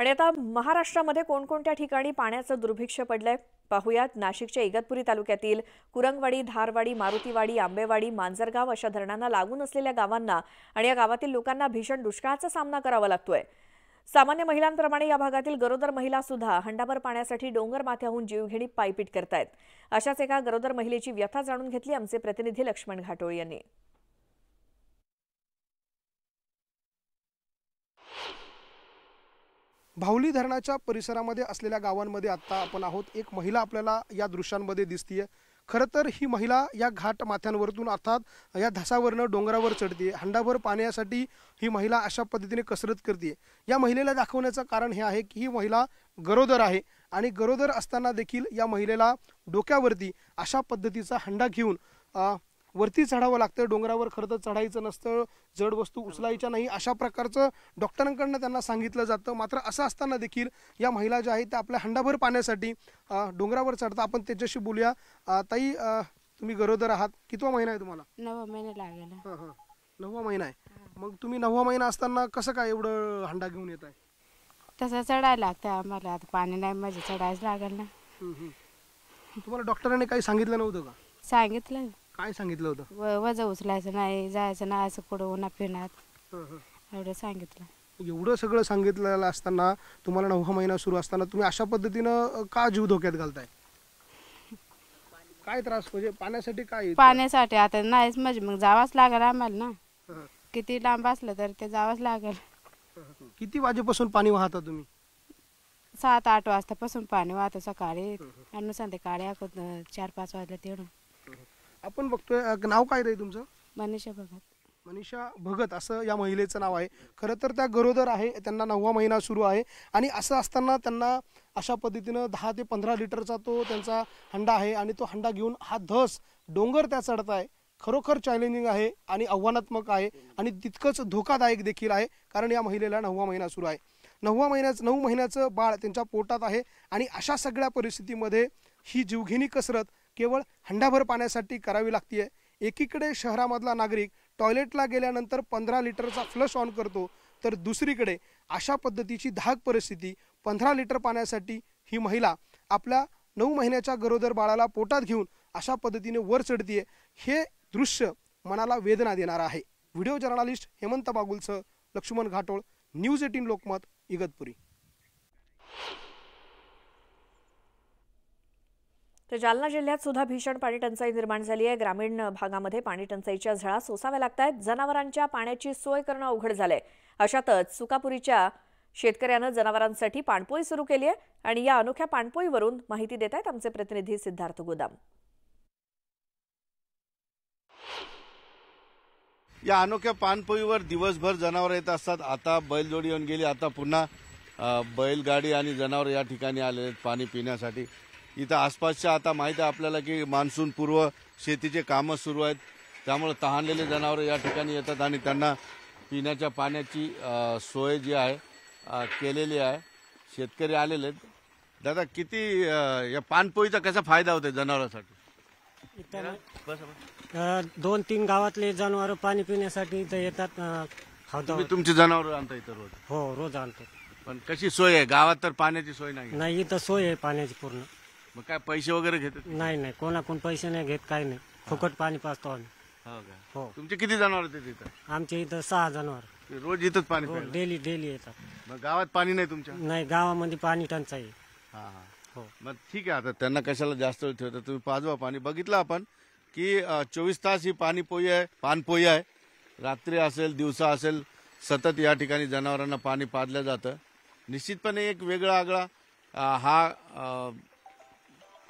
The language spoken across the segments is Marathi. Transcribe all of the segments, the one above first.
आणि आता महाराष्ट्रामध्ये कोणकोणत्या ठिकाणी पाण्याचं दुर्भिक्ष्य पडलंय पाहूयात। नाशिकच्या इगतपुरी तालुक्यातील कुरंगवाडी, धारवाडी, मारुतीवाडी, आंबेवाडी, मांजरगाव अशा धरणांना लागून असलेल्या गावांना आणि या गावातील लोकांना भीषण दुष्काळाचा सामना करावा लागतोय। सामान्य महिलांप्रमाणे या भागातील गरोदर महिला सुद्धा हंडाभर पाण्यासाठी डोंगर माथ्याहून जीवघेणी पायपीट करतायत। अशाच एका गरोदर महिलेची व्यथा जाणून घेतली आमचे प्रतिनिधी लक्ष्मण घाटोळे यांनी। भावली धरणाच्या परिसरामध्ये असलेल्या गावांमध्ये आता आपण आहोत। एक महिला आपल्याला या दृश्यांमध्ये दिसतीये। खरं तर ही महिला या घाट माथ्यांवरतून अर्थात या धसावरनं डोंगरावर चढते। हंडाभर पाण्यासाठी ही महिला अशा पद्धतीने कसरत करते। या महिलेला दाखवण्याचं कारण हे आहे की ही महिला गरोदर आहे आणि गरोदर असताना देखील या महिलेला डोक्यावरती अशा पद्धतीचा हंडा घेऊन वरती चढावं लागतं। डोंगरावर खरं तर चढायचं नसतं, जड वस्तू उचलायच्या नाही अशा प्रकारचं डॉक्टरांकडून त्यांना सांगितलं जातं। मात्र असं असताना देखील या महिला ज्या आहेत त्या आपल्या हंडाभर पाण्यासाठी डोंगरावर चढतात। आपण त्याच्याशी बोलूया। ताई, तुम्ही गरोदर आहात, कितवा महिना आहे तुम्हाला? 9 महिने लागेल। 9वा महिना आहे। मग तुम्ही 9वा महिना असताना कसं काय एवढं हंडा घेऊन येत आहे? तसं चढायला लागतं आम्हाला, आता पाणी नाही म्हणजे चढायच लागेल ना। तुम्हाला डॉक्टरांनी काही सांगितलं नव्हतं का? सांगितलं। काय सांगितलं होतं? वजन उचलायचं नाही, जायचं नाही असं पुढं उन्हा पिण्यात, एवढं सांगितलं। एवढं सगळं सांगितलेलं असताना तुम्हाला 9वा महिना सुरू असताना तुम्ही अशा पद्धतीनं का जीव धोक्यात घालताय? काय त्रास म्हणजे पाण्यासाठी काय? पाण्यासाठी आता नाहीच म्हणजे मग जावंच लागेल आम्हाला ना। किती लांब असलं तर ते जावंच लागेल। किती वाजेपासून पाणी वाहता तुम्ही? 7-8 वाजतापासून पाणी वाहतं सकाळी आणि संध्याकाळी 4-5 वाजले तेवढं। आपण बघतोय, नाव काय रे तुमचं? मनीषा भगत। मनीषा भगत असं या महिलेचं नाव आहे। खरं तर त्या गरोदर आहे, त्यांना 9वा महिना सुरू आहे आणि असं असताना त्यांना अशा पद्धतीनं 10 ते 15 लिटरचा तो त्यांचा हंडा आहे आणि तो हंडा घेऊन हा धस डोंगर त्या चढत आहे। खरोखर चॅलेंजिंग आहे आणि आव्हानात्मक आहे आणि तितकंच धोकादायक देखील आहे, कारण या महिलेला 9वा महिना सुरू आहे। 9 महिन्याचं बाळ त्यांच्या पोटात आहे आणि अशा सगळ्या परिस्थितीमध्ये ही जीवघेणी कसरत केवळ हंडाभर पाण्यासाठी करावी लागते। एकीकडे शहरामधला नागरिक टॉयलेटला गेल्यानंतर 15 लिटरचा फ्लश ऑन करतो, तर दुसरीकडे अशा पद्धतीची धाक परिस्थिती 15 लिटर पाण्यासाठी ही महिला आपल्या 9 महिन्याच्या गरोदर बाळाला पोटात घेऊन अशा पद्धतीने वर चढतीये। हे दृश्य मनाला वेदना देणारं आहे। व्हिडिओ जर्नलिस्ट हेमंत बागुलसह लक्ष्मण घाटोळ, न्यूज 18 लोकमत, इगतपुरी। तर जालना जिल्ह्यात सुद्धा भीषण पाणी टंचाई निर्माण झाली आहे। ग्रामीण भागामध्ये पाणी टंचाईच्या झळा सोसाव्या लागतायत। जनावरांच्या पाण्याची सोय करणं अवघड झालंय। अशातच सुकापुरीच्या शेतकऱ्यानं जनावरांसाठी पाणपोई सुरू केली आहे आणि या अनोख्या पाणपोईवरून माहिती देत आहेत आमचे प्रतिनिधी सिद्धार्थ गोदाम। या अनोख्या पाणपोईवर दिवसभर जनावर येत असतात। आता बैलजोडी येऊन गेली, आता पुन्हा बैलगाडी आणि जनावर या ठिकाणी आले आहेत पाणी पिण्यासाठी। इथं आसपासच्या आता माहिती आहे आपल्याला की मान्सून पूर्व शेतीचे कामं सुरू आहेत, त्यामुळे तहानलेले जनावर या ठिकाणी येतात आणि त्यांना पिण्याच्या पाण्याची सोय जी आहे केलेली आहे। शेतकरी आलेले आहेत। दादा, किती या पाणपोईचा कसा फायदा होतो जनावरांसाठी? 2-3 गावातले जनावर पाणी पिण्यासाठी इथं येतात। तुमची जनावर आणता इथं रोज? हो, रोज आणतो। पण कशी सोय आहे? गावात तर पाण्याची सोय नाही। इथं सोय आहे पाण्याची पूर्ण। मग काय पैसे वगैरे घेतात? नाही, कोणाकडून पैसे नाही घेत, काही नाही, फुकट पाणी पाजतो आम्ही। हो। तुमचे किती जनावर आहेत इथं? आमच्या इथं 6 जनावर रोज इथंच पाणी डेली येतात। मग गावात पाणी नाही तुमच्या? नाही, गावामध्ये पाणी टंचाई। हो, मग ठीक आहे। आता त्यांना कशाला जास्त वेळ ठेवता, तुम्ही पाजवा पाणी। बघितलं आपण की 24 तास ही पाणपोई आहे। रात्री असेल दिवसा असेल सतत या ठिकाणी जनावरांना पाणी पाजलं जातं। निश्चितपणे एक वेगळा आगळा हा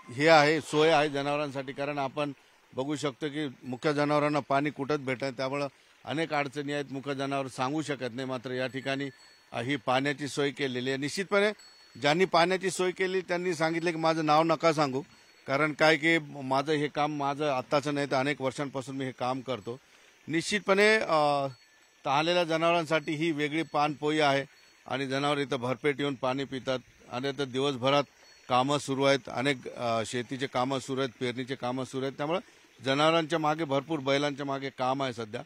हे आहे, सोय आहे जनावरांसाठी, कारण आपण बघू शकतो की मुख्य जनावरांना पाणी कुठंच भेटत, त्यामुळं अनेक अडचणी आहेत। मुख्य जनावर सांगू शकत नाही, मात्र या ठिकाणी ही पाण्याची सोय केलेली आहे। निश्चितपणे ज्यांनी पाण्याची सोय केली त्यांनी सांगितले की माझं नाव नका सांगू, कारण काय की माझं हे काम माझं आत्ताचं नाही तर अनेक वर्षांपासून मी हे काम करतो। निश्चितपणे तहानलेल्या जनावरांसाठी ही वेगळी पाणपोई आहे आणि जनावर इथं भरपेट येऊन पाणी पितात आणि आता दिवसभरात कामं सुरू आहेत, अनेक शेतीचे कामं सुरू आहेत, पेरणीचे कामं सुरू आहेत, त्यामुळे जनावरांच्या मागे भरपूर बैलांच्या मागे काम आहे सध्या।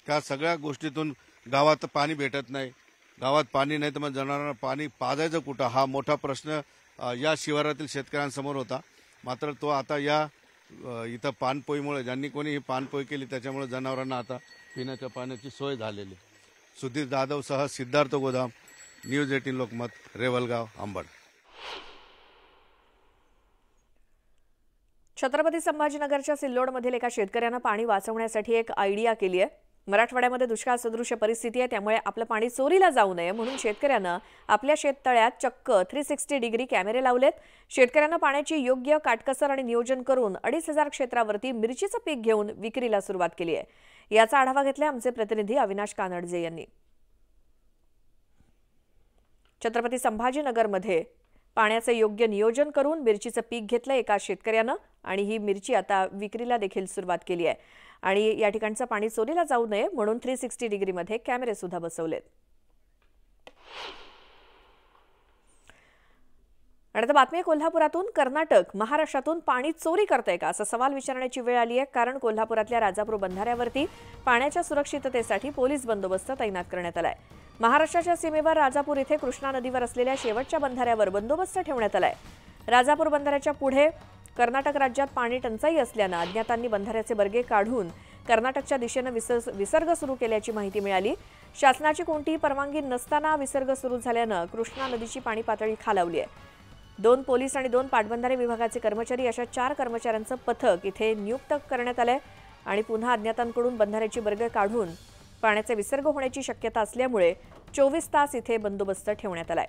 त्या सगळ्या गोष्टीतून गावात पाणी भेटत नाही, गावात पाणी नाही तर मग जनावरांना पाणी पाजायचं कुठं, हा मोठा प्रश्न या शिवारातील शेतकऱ्यांसमोर होता. मात्र तो आता या इथं पाणपोईमुळे, ज्यांनी कोणी ही पाणपोई केली त्याच्यामुळे जनावरांना आता पिण्याच्या पाण्याची सोय झालेली. सुधीर जाधव सह सिद्धार्थ गोदाम, न्यूज 18 लोकमत, रेवलगाव, अंबड. छत्रपती संभाजीनगरच्या सिल्लोडमधील एका शेतकऱ्यानं पाणी वाचवण्यासाठी एक आयडिया केली आहे. मराठवाड्यामध्ये दुष्काळ सदृश परिस्थिती आहे, त्यामुळे आपलं पाणी चोरीला जाऊ नये म्हणून शेतकऱ्यानं आपल्या शेततळ्यात चक्क 360 डिग्री कॅमेरे लावलेत. शेतकऱ्यांना पाण्याची योग्य काटकसर आणि नियोजन करून 2,500 क्षेत्रावरती मिरचीचं पीक घेऊन विक्रीला सुरुवात केली आहे. याचा आढावा घेतला आमचे प्रतिनिधी अविनाश कानडजे यांनी. छत्रपती संभाजीनगरमध्ये पाण्याचे योग्य नियोजन करून मिरचीचं पीक घेतलं एका शेतकऱ्यानं आणि ही मिरची आता विक्रीला देखील सुरुवात केली आहे. आणि या ठिकाणचं पाणी चोरीला जाऊ नये म्हणून 360 डिग्रीमध्ये कॅमेरे सुद्धा बसवलेत. आणि आता बातमी कोल्हापुरातून. कर्नाटक महाराष्ट्रातून पाणी चोरी करतंय का असा सवाल विचारण्याची वेळ आली आहे, कारण कोल्हापुरातल्या राजापूर बंधाऱ्यावरती पाण्याच्या सुरक्षिततेसाठी पोलीस बंदोबस्त तैनात करण्यात आलाय. महाराष्ट्राच्या सीमेवर राजापूर इथे कृष्णा नदीवर असलेल्या शेवटच्या बंधाऱ्यावर बंदोबस्त ठेवण्यात आलाय. राजापूर बंधाऱ्याच्या पुढे कर्नाटक राज्यात पाणी टंचाई असल्यानं अज्ञातांनी बंधाऱ्याचे बर्गे काढून कर्नाटकच्या दिशेनं विसर्ग सुरू केल्याची माहिती मिळाली. शासनाची कोणतीही परवानगी नसताना विसर्ग सुरू झाल्यानं कृष्णा नदीची पाणी पातळी खालावली आहे. 2 पोलीस आणि 2 पाटबंधारे विभागाचे कर्मचारी अशा 4 कर्मचाऱ्यांचं पथक इथे नियुक्त करण्यात आलंय. आणि पुन्हा अज्ञातांकडून बंधाऱ्याची बर्गे काढून पाण्याचे विसर्ग होण्याची शक्यता असल्यामुळे 24 तास इथे बंदोबस्त ठेवण्यात आलाय.